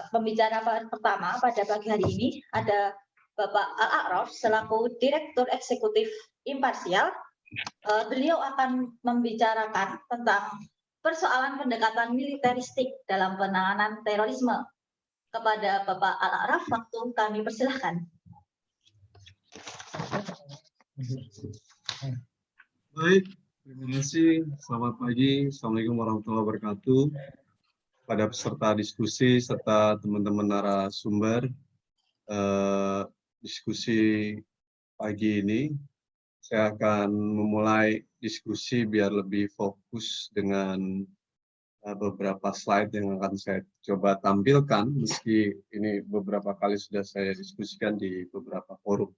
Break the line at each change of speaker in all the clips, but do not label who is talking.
pembicara pertama pada pagi hari ini ada Bapak Al-A'raf selaku Direktur Eksekutif Imparsial. Beliau akan membicarakan tentang persoalan pendekatan militeristik dalam penanganan terorisme. Kepada Bapak Al-A'raf, waktu kami persilahkan.
Baik, terima kasih. Selamat pagi. Assalamualaikum warahmatullahi wabarakatuh. Pada peserta diskusi serta teman-teman narasumber diskusi pagi ini, saya akan memulai diskusi biar lebih fokus dengan beberapa slide yang akan saya coba tampilkan, meski ini beberapa kali sudah saya diskusikan di beberapa forum.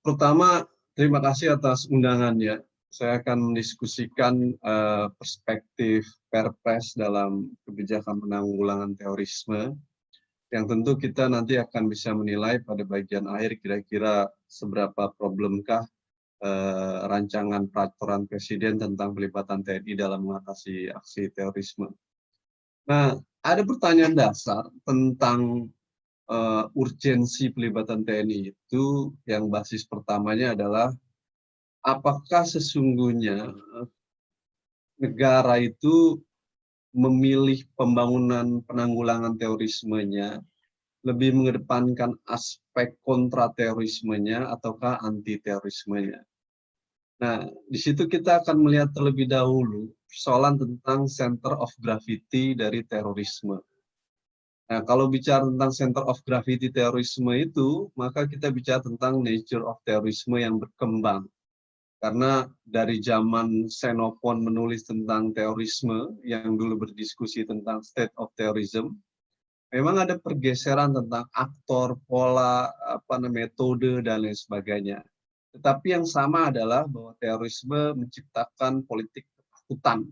Pertama, terima kasih atas undangannya. Saya akan mendiskusikan perspektif Perpres dalam kebijakan penanggulangan terorisme, yang tentu kita nanti akan bisa menilai pada bagian akhir kira-kira seberapa problemkah rancangan peraturan Presiden tentang pelibatan TNI dalam mengatasi aksi terorisme. Nah, ada pertanyaan dasar tentang urgensi pelibatan TNI itu, yang basis pertamanya adalah apakah sesungguhnya negara itu memilih pembangunan penanggulangan terorismenya lebih mengedepankan aspek kontraterorismenya ataukah anti terorismenya. Nah, di situ kita akan melihat terlebih dahulu persoalan tentang center of gravity dari terorisme. Nah, kalau bicara tentang center of gravity terorisme itu, maka kita bicara tentang nature of terorisme yang berkembang. Karena dari zaman Xenophon menulis tentang terorisme, yang dulu berdiskusi tentang state of terrorism, memang ada pergeseran tentang aktor, pola, metode, dan lain sebagainya. Tetapi yang sama adalah bahwa terorisme menciptakan politik ketakutan,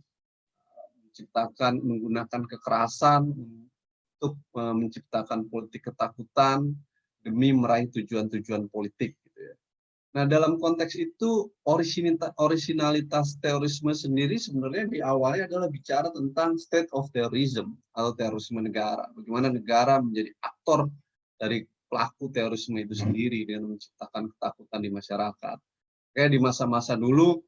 menciptakan menggunakan kekerasan untuk menciptakan politik ketakutan demi meraih tujuan-tujuan politik. Nah, dalam konteks itu, orisinalitas terorisme sendiri sebenarnya di awalnya adalah bicara tentang state of terrorism atau terorisme negara. Bagaimana negara menjadi aktor dari pelaku terorisme itu sendiri dengan menciptakan ketakutan di masyarakat. Kayak di masa-masa dulu,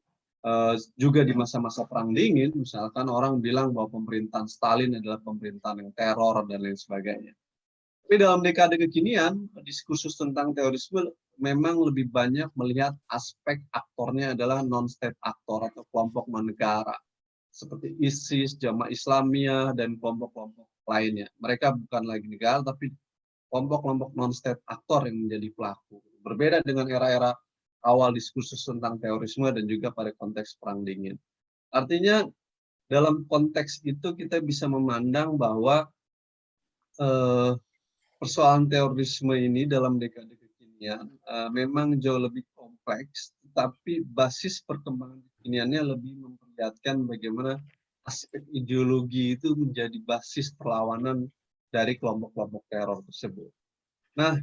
juga di masa-masa Perang Dingin, misalkan orang bilang bahwa pemerintahan Stalin adalah pemerintahan yang teror dan lain sebagainya. Tapi dalam dekade kekinian, diskursus tentang terorisme memang lebih banyak melihat aspek aktornya adalah non-state aktor atau kelompok non-negara. Seperti ISIS, Jamaah Islamiyah, dan kelompok-kelompok lainnya. Mereka bukan lagi negara, tapi kelompok-kelompok non-state aktor yang menjadi pelaku. Berbeda dengan era-era awal diskursus tentang terorisme dan juga pada konteks Perang Dingin. Artinya, dalam konteks itu kita bisa memandang bahwa persoalan terorisme ini dalam dekade kekinian memang jauh lebih kompleks, tapi basis perkembangan kekiniannya lebih memperlihatkan bagaimana aspek ideologi itu menjadi basis perlawanan dari kelompok-kelompok teror tersebut. Nah,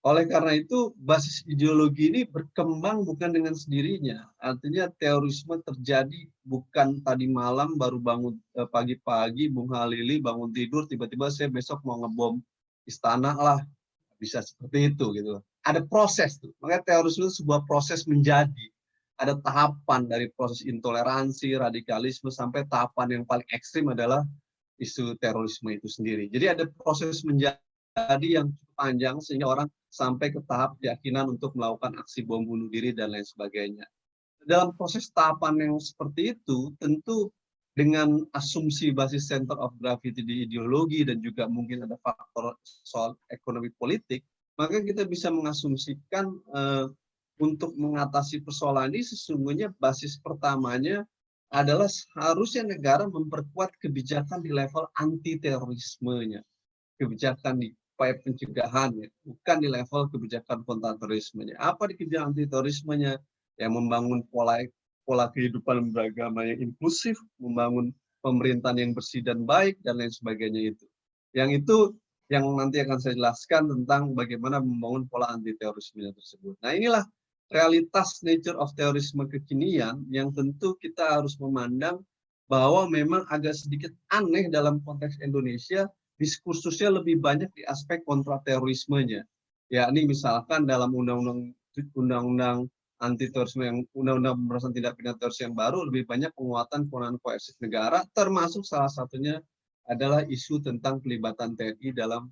oleh karena itu basis ideologi ini berkembang bukan dengan sendirinya. Artinya terorisme terjadi bukan tadi malam baru bangun pagi-pagi Bung Halili bangun tidur tiba-tiba saya besok mau ngebom istana lah, bisa seperti itu gitu. Ada proses tuh, makanya terorisme itu sebuah proses menjadi. Ada tahapan dari proses intoleransi, radikalisme sampai tahapan yang paling ekstrim adalah isu terorisme itu sendiri. Jadi ada proses menjadi yang cukup panjang sehingga orang sampai ke tahap keyakinan untuk melakukan aksi bom bunuh diri dan lain sebagainya. Dalam proses tahapan yang seperti itu, tentu dengan asumsi basis center of gravity di ideologi dan juga mungkin ada faktor soal ekonomi politik, maka kita bisa mengasumsikan untuk mengatasi persoalan ini sesungguhnya basis pertamanya adalah harusnya negara memperkuat kebijakan di level anti terorismenya, kebijakan di upaya pencegahannya, bukan di level kebijakan kontraterorismenya. Apa di kebijakan anti terorismenya? Yang membangun pola kehidupan beragama yang inklusif, membangun pemerintahan yang bersih dan baik, dan lain sebagainya itu. Yang itu yang nanti akan saya jelaskan tentang bagaimana membangun pola anti terorisme tersebut. Nah, inilah realitas nature of terorisme kekinian yang tentu kita harus memandang bahwa memang agak sedikit aneh dalam konteks Indonesia, diskursusnya lebih banyak di aspek kontraterorismenya. Yakni misalkan dalam undang-undang anti terorisme yang undang-undang pemberantasan tindak pidana teroris yang baru lebih banyak penguatan kewenangan koersif negara, termasuk salah satunya adalah isu tentang pelibatan TNI dalam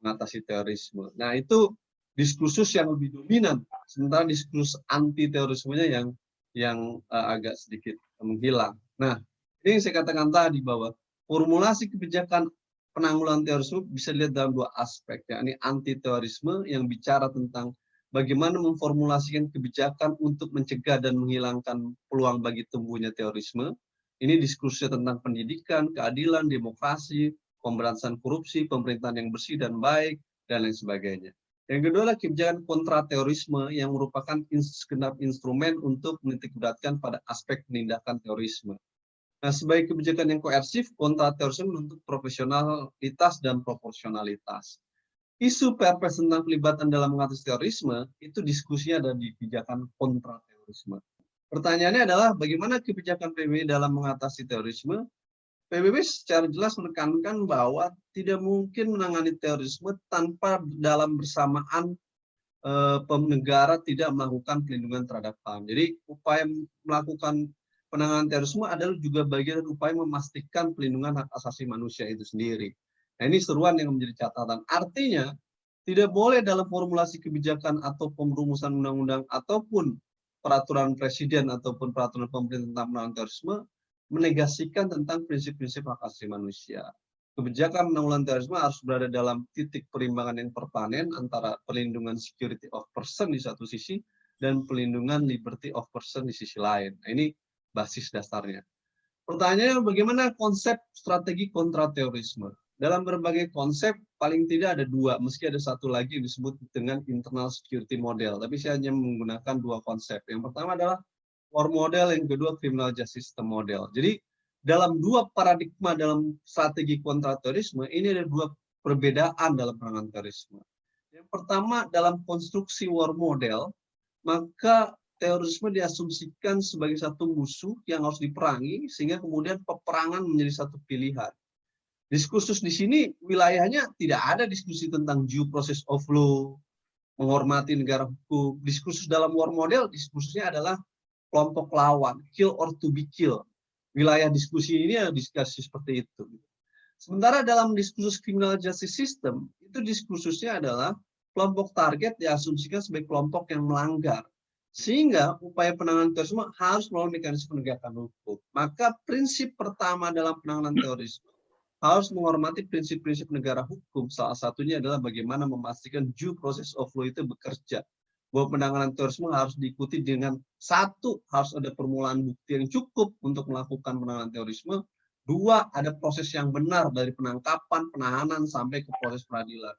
mengatasi terorisme. Nah, itu diskursus yang lebih dominan, sementara diskursus anti terorismenya yang agak sedikit menghilang. Nah, ini yang saya katakan tadi bahwa formulasi kebijakan penanggulangan terorisme bisa dilihat dalam dua aspek, yakni anti terorisme yang bicara tentang bagaimana memformulasikan kebijakan untuk mencegah dan menghilangkan peluang bagi tumbuhnya terorisme. Ini diskursusnya tentang pendidikan, keadilan, demokrasi, pemberantasan korupsi, pemerintahan yang bersih dan baik, dan lain sebagainya. Yang kedua adalah kebijakan kontraterorisme yang merupakan segenap instrumen untuk menitikberatkan pada aspek penindakan terorisme. Nah, sebagai kebijakan yang koersif, kontraterorisme menuntut profesionalitas dan proporsionalitas. Isu Perpres tentang pelibatan dalam mengatasi terorisme itu diskusinya ada di kebijakan kontraterorisme. Pertanyaannya adalah bagaimana kebijakan PBB dalam mengatasi terorisme? PBB secara jelas menekankan bahwa tidak mungkin menangani terorisme tanpa dalam bersamaan negara tidak melakukan pelindungan terhadap HAM. Jadi upaya melakukan penanganan terorisme adalah juga bagian dari upaya memastikan pelindungan hak asasi manusia itu sendiri. Nah, ini seruan yang menjadi catatan. Artinya, tidak boleh dalam formulasi kebijakan atau perumusan undang-undang ataupun peraturan presiden ataupun peraturan pemerintah tentang penanganan terorisme menegasikan tentang prinsip-prinsip hak asasi manusia. Kebijakan penanggulangan terorisme harus berada dalam titik perimbangan yang permanen antara perlindungan security of person di satu sisi dan pelindungan liberty of person di sisi lain. Nah, ini basis dasarnya. Pertanyaannya bagaimana konsep strategi kontraterorisme? Dalam berbagai konsep paling tidak ada dua, meski ada satu lagi yang disebut dengan internal security model. Tapi saya hanya menggunakan dua konsep. Yang pertama adalah war model, yang kedua criminal justice system model. Jadi dalam dua paradigma dalam strategi kontraterorisme ini ada dua perbedaan dalam penanganan terorisme. Yang pertama dalam konstruksi war model, maka terorisme diasumsikan sebagai satu musuh yang harus diperangi sehingga kemudian peperangan menjadi satu pilihan. Diskursus di sini wilayahnya tidak ada diskusi tentang due process of law, menghormati negara hukum. Diskursus dalam war model, diskursusnya adalah kelompok lawan, kill or to be killed. Wilayah diskusi ini ada diskusi seperti itu. Sementara dalam diskursus criminal justice system, itu diskursusnya adalah kelompok target diasumsikan sebagai kelompok yang melanggar. Sehingga upaya penanganan terorisme harus melalui mekanisme penegakan hukum. Maka prinsip pertama dalam penanganan terorisme harus menghormati prinsip-prinsip negara hukum. Salah satunya adalah bagaimana memastikan due process of law itu bekerja. Bahwa penanganan terorisme harus diikuti dengan satu, harus ada permulaan bukti yang cukup untuk melakukan penanganan terorisme. Dua, ada proses yang benar dari penangkapan, penahanan, sampai ke proses peradilan.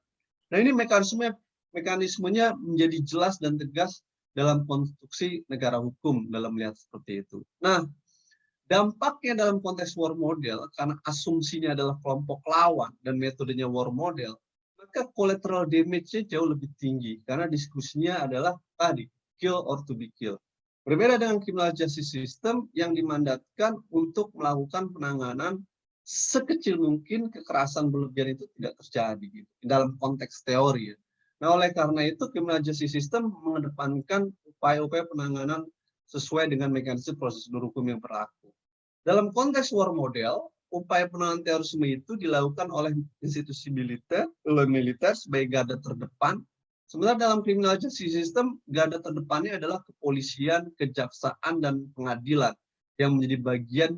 Nah, ini mekanismenya menjadi jelas dan tegas dalam konstruksi negara hukum dalam melihat seperti itu. Nah, dampaknya dalam konteks war model, karena asumsinya adalah kelompok lawan dan metodenya war model, maka collateral damage-nya jauh lebih tinggi, karena diskusinya adalah tadi, kill or to be killed. Berbeda dengan criminal justice system yang dimandatkan untuk melakukan penanganan sekecil mungkin kekerasan berlebihan itu tidak terjadi gitu, dalam konteks teori. Nah, oleh karena itu criminal justice system mengedepankan upaya-upaya penanganan sesuai dengan mekanisme prosedur hukum yang berlaku. Dalam konteks war model, upaya penanganan terorisme itu dilakukan oleh institusi militer sebagai garda terdepan. Sementara dalam criminal justice system, garda terdepannya adalah kepolisian, kejaksaan, dan pengadilan yang menjadi bagian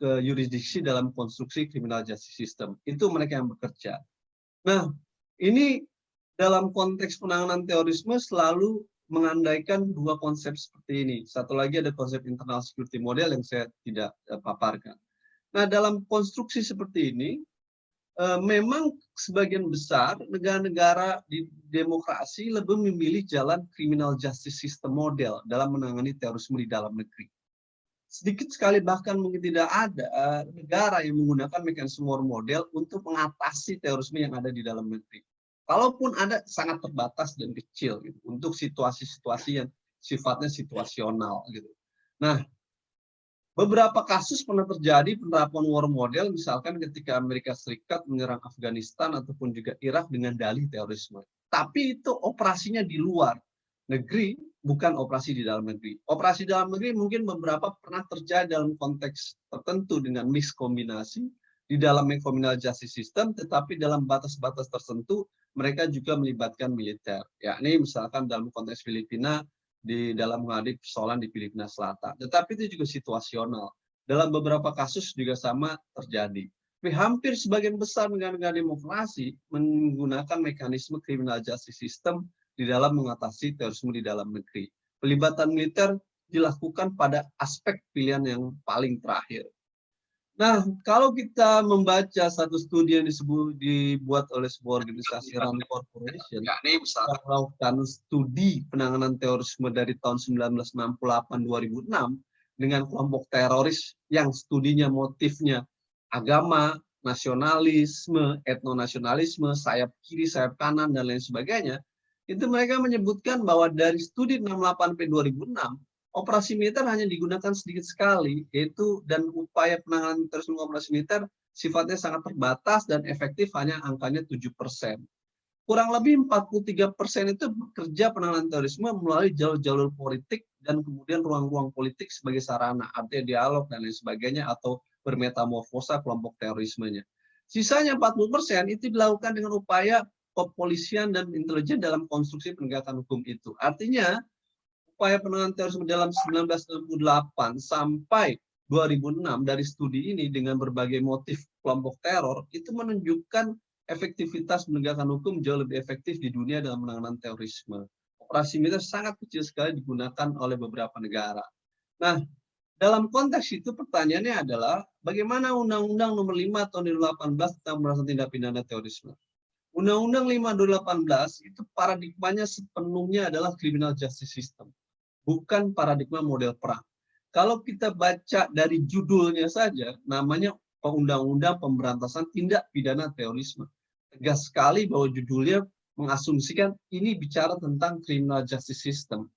ke yurisdiksi dalam konstruksi criminal justice system. Itu mereka yang bekerja. Nah, ini dalam konteks penanganan terorisme selalu mengandaikan dua konsep seperti ini. Satu lagi ada konsep internal security model yang saya tidak paparkan. Nah, dalam konstruksi seperti ini, memang sebagian besar negara-negara di demokrasi lebih memilih jalan criminal justice system model dalam menangani terorisme di dalam negeri. Sedikit sekali bahkan mungkin tidak ada negara yang menggunakan mekanisme war model untuk mengatasi terorisme yang ada di dalam negeri. Kalaupun ada, sangat terbatas dan kecil gitu, untuk situasi-situasi yang sifatnya situasional gitu. Nah, Beberapa kasus pernah terjadi penerapan war model, misalkan ketika Amerika Serikat menyerang Afghanistan ataupun juga Irak dengan dalih terorisme. Tapi itu operasinya di luar negeri, bukan operasi di dalam negeri. Operasi dalam negeri mungkin beberapa pernah terjadi dalam konteks tertentu dengan miskombinasi di dalam criminal justice system, tetapi dalam batas-batas tertentu mereka juga melibatkan militer. Yakni misalkan dalam konteks Filipina, di dalam menghadapi persoalan di Filipina Selatan. Tetapi itu juga situasional. Dalam beberapa kasus juga sama terjadi. Tapi hampir sebagian besar negara-negara demokrasi menggunakan mekanisme criminal justice system di dalam mengatasi terorisme di dalam negeri. Pelibatan militer dilakukan pada aspek pilihan yang paling terakhir. Nah, kalau kita membaca satu studi yang dibuat oleh sebuah organisasi Rand Corporation, yakni misalkan melakukan studi penanganan terorisme dari tahun 1968-2006 dengan kelompok teroris yang studinya motifnya agama, nasionalisme, etnonasionalisme, sayap kiri, sayap kanan, dan lain sebagainya, itu mereka menyebutkan bahwa dari studi 68-2006, operasi militer hanya digunakan sedikit sekali, yaitu dan upaya penanganan terorisme operasi militer sifatnya sangat terbatas dan efektif hanya angkanya 7%. Kurang lebih 43% itu bekerja penanganan terorisme melalui jalur-jalur politik dan kemudian ruang-ruang politik sebagai sarana, artinya dialog dan lain sebagainya, atau bermetamorfosa kelompok terorismenya. Sisanya 40% itu dilakukan dengan upaya kepolisian dan intelijen dalam konstruksi penegakan hukum itu. Artinya, upaya penanganan terorisme dalam 1968 sampai 2006 dari studi ini dengan berbagai motif kelompok teror itu menunjukkan efektivitas penegakan hukum jauh lebih efektif di dunia dalam penanganan terorisme. Operasi militer sangat kecil sekali digunakan oleh beberapa negara. Nah, dalam konteks itu pertanyaannya adalah bagaimana Undang-Undang Nomor 5 Tahun 2018 tentang pemberantasan tindak pidana terorisme. Undang-Undang 5 2018 itu paradigmanya sepenuhnya adalah criminal justice system, bukan paradigma model perang. Kalau kita baca dari judulnya saja, namanya Undang-Undang Pemberantasan Tindak Pidana Terorisme. Tegas sekali bahwa judulnya mengasumsikan ini bicara tentang criminal justice system.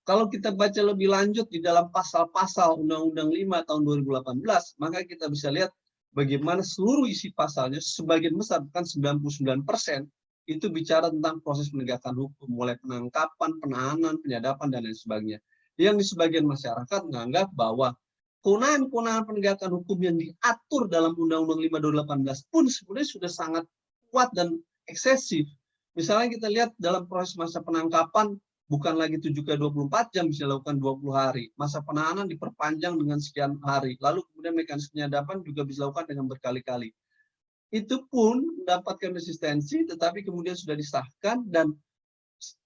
Kalau kita baca lebih lanjut di dalam pasal-pasal Undang-Undang 5 tahun 2018, maka kita bisa lihat bagaimana seluruh isi pasalnya, sebagian besar, bahkan 99%, itu bicara tentang proses penegakan hukum, mulai penangkapan, penahanan, penyadapan, dan lain sebagainya. Yang di sebagian masyarakat menganggap bahwa kewenangan penegakan hukum yang diatur dalam Undang-Undang 5 2018 pun sebenarnya sudah sangat kuat dan eksesif. Misalnya kita lihat dalam proses masa penangkapan, bukan lagi 7x24 jam, bisa dilakukan 20 hari. Masa penahanan diperpanjang dengan sekian hari. Lalu kemudian mekanisme penyadapan juga bisa dilakukan dengan berkali-kali. Itu pun mendapatkan resistensi, tetapi kemudian sudah disahkan, dan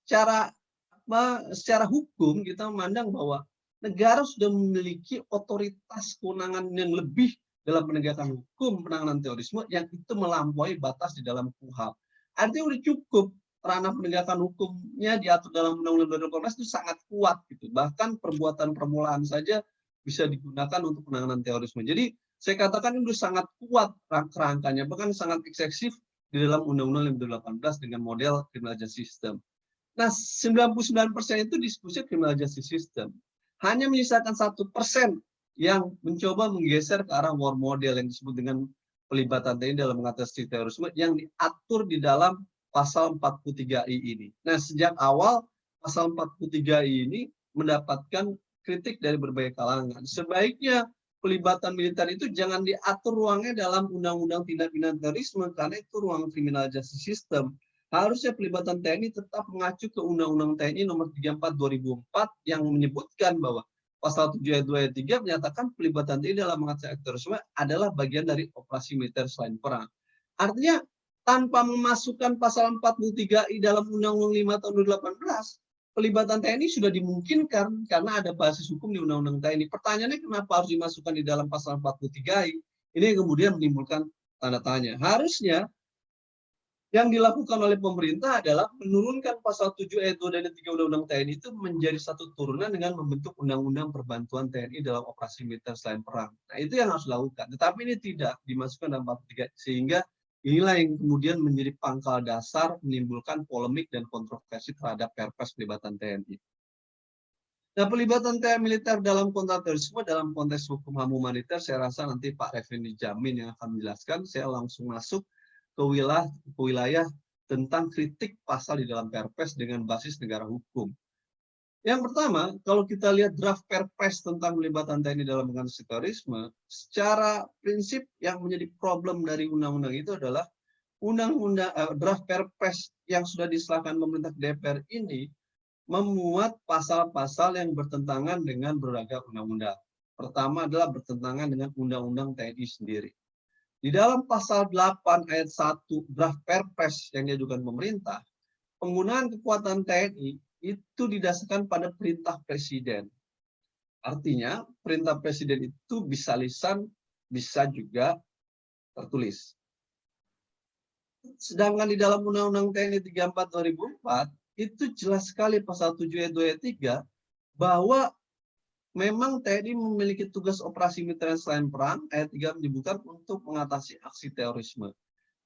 secara hukum kita memandang bahwa negara sudah memiliki otoritas kewenangan yang lebih dalam penegakan hukum penanganan terorisme yang itu melampaui batas di dalam KUHP. Artinya sudah cukup ranah penegakan hukumnya diatur dalam Undang-Undang 2018 itu sangat kuat gitu. Bahkan perbuatan permulaan saja bisa digunakan untuk penanganan terorisme. Jadi saya katakan itu sangat kuat kerangkanya, bahkan sangat eksesif di dalam Undang-Undang 2018 dengan model criminal justice system. Nah, 99% itu diskusi criminal justice system. Hanya menyisakan 1% yang mencoba menggeser ke arah war model yang disebut dengan pelibatan TNI dalam mengatasi terorisme yang diatur di dalam pasal 43I ini. Nah, sejak awal pasal 43I ini mendapatkan kritik dari berbagai kalangan. Sebaiknya pelibatan militer itu jangan diatur ruangnya dalam Undang-Undang Tindak Pidana Terorisme karena itu ruang criminal justice system. Harusnya pelibatan TNI tetap mengacu ke Undang-Undang TNI Nomor 34 2004 yang menyebutkan bahwa pasal 7 ayat 2 ayat 3 menyatakan pelibatan TNI dalam mengatasi terorisme adalah bagian dari operasi militer selain perang. Artinya tanpa memasukkan pasal 43I dalam Undang-Undang 5 tahun 2018, pelibatan TNI sudah dimungkinkan karena ada basis hukum di Undang-Undang TNI. Pertanyaannya kenapa harus dimasukkan di dalam pasal 43I? Ini yang kemudian menimbulkan tanda tanya. Harusnya yang dilakukan oleh pemerintah adalah menurunkan pasal 7 ayat 2 dan 3 Undang-Undang TNI itu menjadi satu turunan dengan membentuk Undang-Undang Perbantuan TNI dalam operasi militer selain perang. Nah, itu yang harus dilakukan. Tetapi ini tidak dimasukkan dalam 43, sehingga inilah yang kemudian menjadi pangkal dasar menimbulkan polemik dan kontroversi terhadap Perpres pelibatan TNI. Nah, pelibatan TNI militer dalam konteks terorisme, dalam konteks hukum HAM humaniter, saya rasa nanti Pak Effendi Jamin yang akan menjelaskan. Saya langsung masuk ke wilayah tentang kritik pasal di dalam Perpres dengan basis negara hukum. Yang pertama, kalau kita lihat draft Perpres tentang pelibatan TNI dalam mengatasi terorisme, secara prinsip yang menjadi problem dari undang-undang itu adalah draft Perpres yang sudah disahkan pemerintah DPR ini memuat pasal-pasal yang bertentangan dengan berbagai undang-undang. Pertama adalah bertentangan dengan Undang-Undang TNI sendiri. Di dalam pasal 8 ayat 1 draft Perpres yang diajukan pemerintah, penggunaan kekuatan TNI itu didasarkan pada perintah Presiden. Artinya, perintah Presiden itu bisa lisan, bisa juga tertulis. Sedangkan di dalam Undang-Undang TNI 34 2004, itu jelas sekali pasal 7 ayat 2 ayat 3 bahwa memang TNI memiliki tugas operasi militer selain perang. Ayat 3 menyebutkan untuk mengatasi aksi terorisme.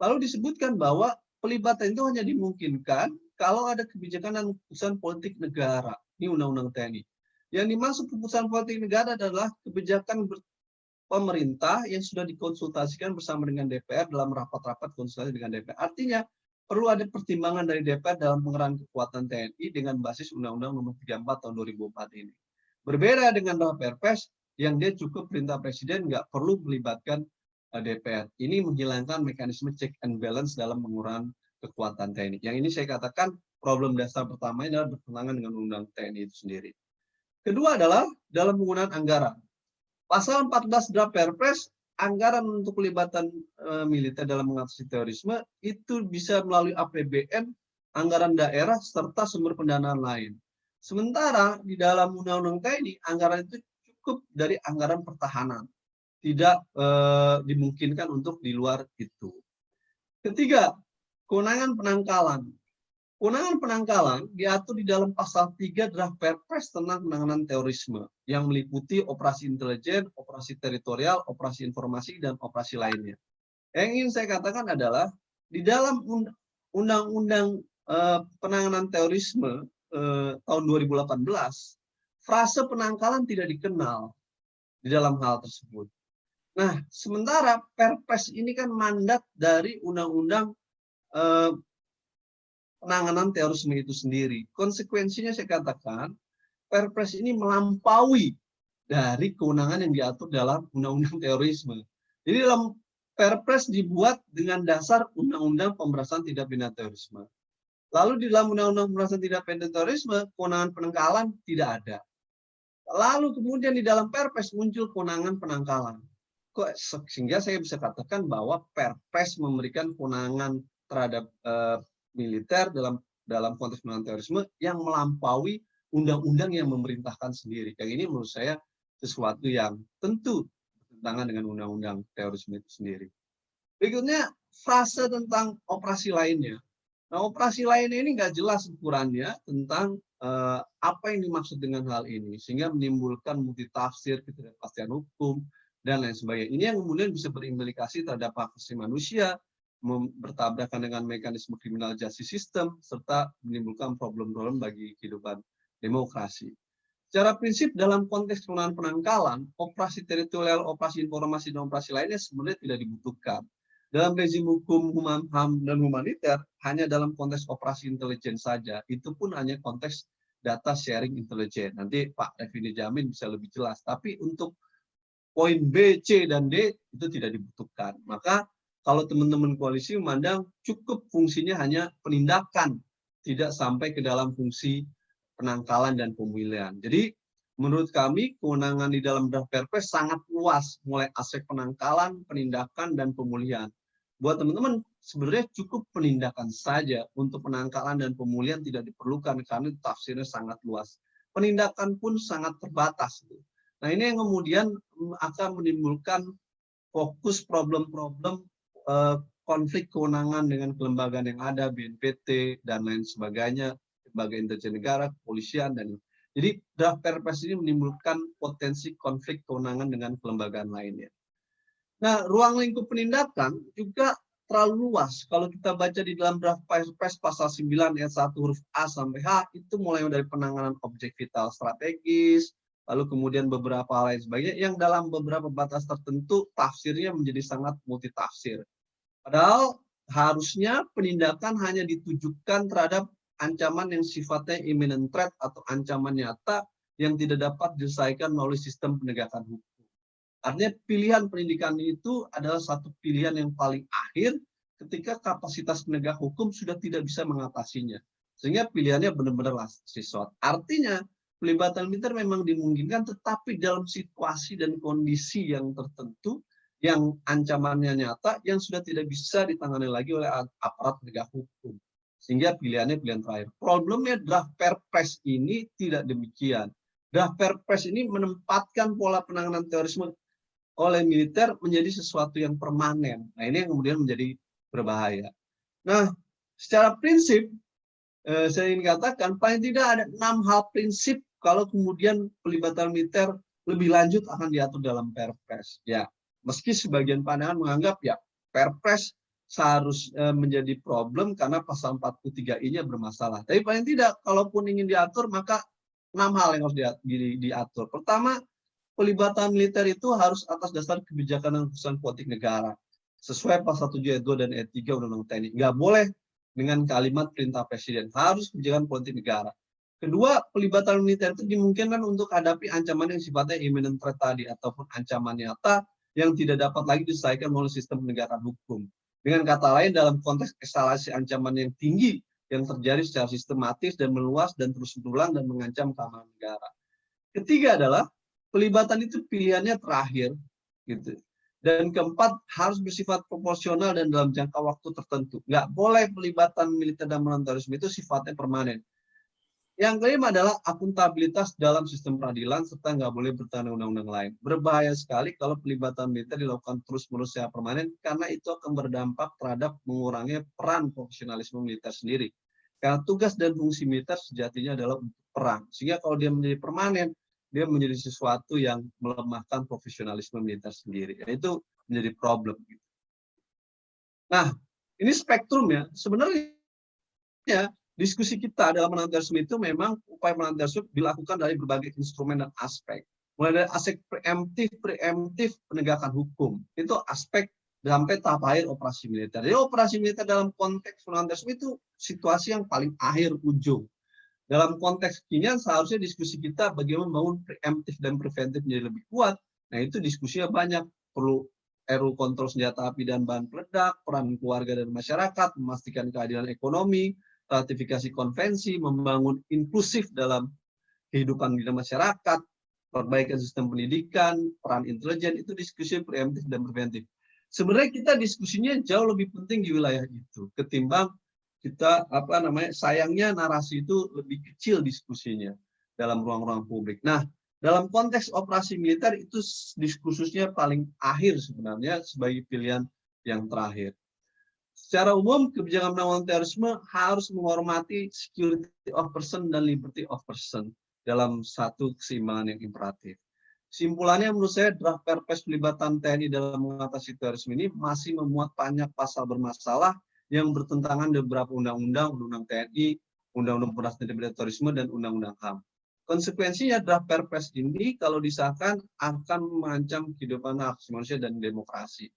Lalu disebutkan bahwa pelibatan itu hanya dimungkinkan kalau ada kebijakan dan keputusan politik negara. Ini Undang-Undang TNI. Yang dimaksud keputusan politik negara adalah kebijakan pemerintah yang sudah dikonsultasikan bersama dengan DPR dalam rapat-rapat konsultasi dengan DPR. Artinya, perlu ada pertimbangan dari DPR dalam pengerahan kekuatan TNI dengan basis Undang-Undang Nomor 34 Tahun 2004 ini. Berbeda dengan draft Perpres yang dia cukup perintah Presiden, nggak perlu melibatkan DPR. Ini menghilangkan mekanisme check and balance dalam pengurahan kekuatan TNI. Yang ini saya katakan problem dasar pertama adalah bertentangan dengan Undang TNI itu sendiri. Kedua adalah dalam penggunaan anggaran. Pasal 14 draft Perpres, anggaran untuk pelibatan militer dalam mengatasi terorisme itu bisa melalui APBN, anggaran daerah, serta sumber pendanaan lain. Sementara di dalam Undang-Undang TNI, anggaran itu cukup dari anggaran pertahanan. Tidak dimungkinkan untuk di luar itu. Ketiga, kewenangan penangkalan. Kewenangan penangkalan diatur di dalam pasal 3 draft Perpres tentang penanganan terorisme yang meliputi operasi intelijen, operasi teritorial, operasi informasi, dan operasi lainnya. Yang ingin saya katakan adalah di dalam Undang-Undang Penanganan Terorisme tahun 2018, frase penangkalan tidak dikenal di dalam hal tersebut. Nah, sementara Perpres ini kan mandat dari Undang-Undang penanganan terorisme itu sendiri. Konsekuensinya saya katakan, Perpres ini melampaui dari kewenangan yang diatur dalam Undang-Undang Terorisme. Jadi dalam Perpres dibuat dengan dasar Undang-Undang Pemberantasan Tindak Pidana Terorisme. Lalu di dalam Undang-Undang Pemberantasan Tindak Pidana Terorisme, kewenangan penangkalan tidak ada. Lalu kemudian di dalam Perpres muncul kewenangan penangkalan. Sehingga saya bisa katakan bahwa Perpres memberikan kewenangan terhadap militer dalam konteks penanganan terorisme yang melampaui undang-undang yang memerintahkan sendiri. Yang ini menurut saya sesuatu yang tentu bertentangan dengan undang-undang terorisme itu sendiri. Berikutnya, frase tentang operasi lainnya. Nah, operasi lainnya ini nggak jelas ukurannya tentang apa yang dimaksud dengan hal ini, sehingga menimbulkan multitafsir, ketidakpastian hukum, dan lain sebagainya. Ini yang kemudian bisa berimplikasi terhadap hak asasi manusia, bertabrakan dengan mekanisme criminal justice system, serta menimbulkan problem-problem bagi kehidupan demokrasi. Secara prinsip dalam konteks kewenangan penangkalan, operasi teritorial, operasi informasi, dan operasi lainnya sebenarnya tidak dibutuhkan. Dalam rezim hukum HAM dan humaniter, hanya dalam konteks operasi intelijen saja, itu pun hanya konteks data sharing intelijen. Nanti Pak Effendi Jamin bisa lebih jelas. Tapi untuk poin B, C, dan D itu tidak dibutuhkan. Maka kalau teman-teman koalisi memandang cukup fungsinya hanya penindakan, tidak sampai ke dalam fungsi penangkalan dan pemulihan. Jadi menurut kami kewenangan di dalam draft Perpres sangat luas, mulai aspek penangkalan, penindakan, dan pemulihan. Buat teman-teman sebenarnya cukup penindakan saja, untuk penangkalan dan pemulihan tidak diperlukan karena tafsirnya sangat luas. Penindakan pun sangat terbatas. Nah, ini yang kemudian akan menimbulkan fokus problem-problem konflik kewenangan dengan kelembagaan yang ada, BNPT, dan lain sebagainya, lembaga intelijen negara, kepolisian, dan jadi draft Perpres ini menimbulkan potensi konflik kewenangan dengan kelembagaan lainnya. Nah, ruang lingkup penindakan juga terlalu luas. Kalau kita baca di dalam draft Perpres pasal 9 ayat 1 huruf A sampai H, itu mulai dari penanganan objek vital strategis, lalu kemudian beberapa hal lain sebagainya, yang dalam beberapa batas tertentu tafsirnya menjadi sangat multitafsir. Padahal harusnya penindakan hanya ditujukan terhadap ancaman yang sifatnya imminent threat atau ancaman nyata yang tidak dapat diselesaikan melalui sistem penegakan hukum. Artinya pilihan pendidikan itu adalah satu pilihan yang paling akhir ketika kapasitas penegak hukum sudah tidak bisa mengatasinya. Sehingga pilihannya benar-benar last resort. Artinya pelibatan militer memang dimungkinkan, tetapi dalam situasi dan kondisi yang tertentu yang ancamannya nyata yang sudah tidak bisa ditangani lagi oleh aparat penegak hukum. Sehingga pilihannya pilihan terakhir. Problemnya draft Perpres ini tidak demikian. Draft Perpres ini menempatkan pola penanganan terorisme oleh militer menjadi sesuatu yang permanen. Nah, ini yang kemudian menjadi berbahaya. Nah, secara prinsip, saya ingin katakan paling tidak ada 6 hal prinsip kalau kemudian pelibatan militer lebih lanjut akan diatur dalam Perpres. Ya, meski sebagian pandangan menganggap ya Perpres seharusnya menjadi problem karena pasal 43I-nya bermasalah. Tapi paling tidak, kalaupun ingin diatur, maka 6 hal yang harus diatur. Pertama, pelibatan militer itu harus atas dasar kebijakan dan keputusan politik negara. Sesuai pasal 7 ayat 2 dan ayat 3 Undang-Undang TNI. Nggak boleh dengan kalimat perintah presiden. Harus kebijakan politik negara. Kedua, pelibatan militer itu dimungkinkan untuk hadapi ancaman yang sifatnya imminent threat tadi, ataupun ancaman nyata yang tidak dapat lagi diselesaikan melalui sistem penegakan hukum. Dengan kata lain, dalam konteks eskalasi ancaman yang tinggi yang terjadi secara sistematis dan meluas dan terus berulang dan mengancam keamanan negara. Ketiga adalah pelibatan itu pilihannya terakhir, gitu. Dan keempat, harus bersifat proporsional dan dalam jangka waktu tertentu. Nggak boleh pelibatan militer dan terorisme itu sifatnya permanen. Yang kelima adalah akuntabilitas dalam sistem peradilan, serta nggak boleh bertentangan undang-undang lain. Berbahaya sekali kalau pelibatan militer dilakukan terus-menerus secara permanen, karena itu akan berdampak terhadap mengurangi peran profesionalisme militer sendiri. Karena tugas dan fungsi militer sejatinya adalah untuk perang. Sehingga kalau dia menjadi permanen, dia menjadi sesuatu yang melemahkan profesionalisme militer sendiri. Itu menjadi problem. Nah, ini spektrumnya. Sebenarnya diskusi kita dalam penanganan terorisme itu memang upaya penanganan terorisme dilakukan dari berbagai instrumen dan aspek. Mulai dari aspek preemptif penegakan hukum. Itu aspek sampai tahap akhir operasi militer. Jadi operasi militer dalam konteks penanganan terorisme itu situasi yang paling akhir ujung. Dalam konteks kekinian seharusnya diskusi kita bagaimana membangun preemptif dan preventif menjadi lebih kuat. Nah, itu diskusinya banyak. Perlu RU kontrol senjata api dan bahan peledak, peran keluarga dan masyarakat, memastikan keadilan ekonomi, ratifikasi konvensi, membangun inklusif dalam kehidupan di masyarakat, perbaikan sistem pendidikan, peran intelijen, itu diskusi preemptif dan preventif. Sebenarnya kita diskusinya jauh lebih penting di wilayah itu ketimbang kita sayangnya narasi itu lebih kecil diskusinya dalam ruang-ruang publik. Nah, dalam konteks operasi militer itu diskursusnya paling akhir sebenarnya sebagai pilihan yang terakhir. Secara umum, kebijakan penanggulangan terorisme harus menghormati security of person dan liberty of person dalam satu keseimbangan yang imperatif. Kesimpulannya menurut saya draft Perpres pelibatan TNI dalam mengatasi terorisme ini masih memuat banyak pasal bermasalah yang bertentangan dengan beberapa undang-undang, undang-undang TNI, undang-undang pemberantasan tindak pidana terorisme, dan undang-undang HAM. Konsekuensinya draft Perpres ini kalau disahkan akan mengancam kehidupan hak asasi manusia dan demokrasi.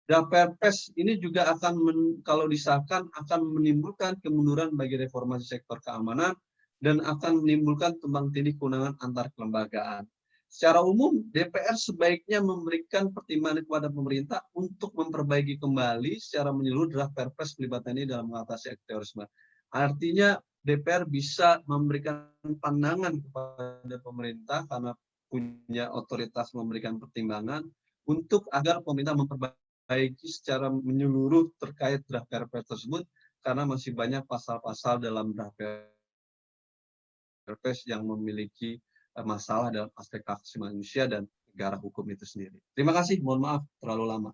Draft Perpres ini juga akan kalau disahkan akan menimbulkan kemunduran bagi reformasi sektor keamanan dan akan menimbulkan tumbang tindih kewenangan antar kelembagaan. Secara umum, DPR sebaiknya memberikan pertimbangan kepada pemerintah untuk memperbaiki kembali secara menyeluruh draft Perpres pelibatan ini dalam mengatasi aksi terorisme. Artinya DPR bisa memberikan pandangan kepada pemerintah karena punya otoritas memberikan pertimbangan untuk agar pemerintah memperbaiki secara menyeluruh terkait draft Perpres tersebut, karena masih banyak pasal-pasal dalam draft Perpres yang memiliki masalah dalam aspek hak asasi manusia dan negara hukum itu sendiri. Terima kasih, mohon maaf terlalu lama.